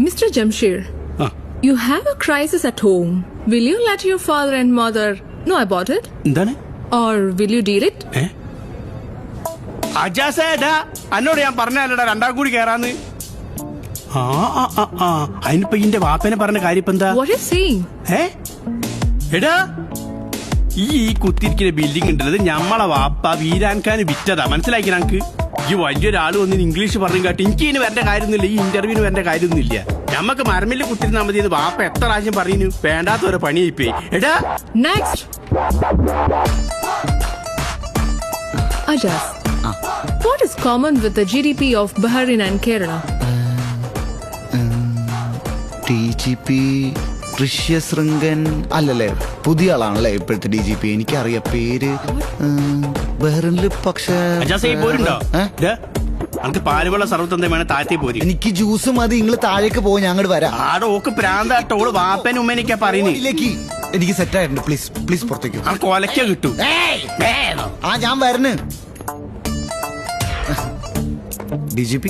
Mr. Jamshir, you have a crisis at home. Will you let your father and mother know about it? എന്താണ്? Or will you deal it? അജാസേടാ അന്നോട് ഞാൻ പറഞ്ഞല്ലോ രണ്ടാം കൂടി കേറാന്ന്. അതിനിപ്പോ ഇന്റെ വാപ്പനെ പറഞ്ഞ കാര്യം ഇപ്പൊ എന്താ? What is saying? എടാ ഈ കുത്തിരിക്കുന്ന ബിൽഡിംഗ് ഉണ്ടത് ഞമ്മളെ വാപ്പ വീരാൻഖാന് വിറ്റതാ. മനസ്സിലാക്കി ഞങ്ങക്ക് ഈ വലിയൊരാള് വന്ന് ഇംഗ്ലീഷ് പറഞ്ഞു കാട്ടി എനിക്ക് ഇതിന് വരേണ്ട കാര്യമൊന്നുമില്ല, ഈ ഇന്റർവ്യൂവിന് വരേണ്ട കാര്യമൊന്നുമില്ല. ഞമ്മക്ക് മരമില് കുത്തിരുന്നാ മതി. വാപ്പ എത്ര പ്രാവശ്യം പറഞ്ഞു വേണ്ടാത്ത പണിയായിപ്പോയി. എടാ Next. Ajaz, what is common with the GDP of Bahrain and Kerala? DGP ഋഷ്യശൃംഗൻ അല്ലല്ലേ, പുതിയ ആളാണല്ലേ ഇപ്പോഴത്തെ DGP. എനിക്കറിയാം പേര്. ബഹ്റിനില് പക്ഷേ പാലുവെള്ള സർവ്വതന്ത്രം വേണം താഴ്ത്തി പോരി. എനിക്ക് ജ്യൂസ് മതി, നിങ്ങൾ താഴേക്ക് പോകും, ഞാൻ അങ്ങോട്ട് വരാം. ആടെ ഓക്ക് പ്രാന്താട്ടോള് വാപ്പനും ഉമ്മേനൊക്കെ പറയുന്നില്ലേക്ക്. എനിക്ക് സെറ്റ് ആയിട്ടുണ്ട്. പ്ലീസ് പ്ലീസ് പുറത്തേക്ക്. ആ കൊലക്ക കിട്ടും. ഞാൻ വരുന്നു. DGP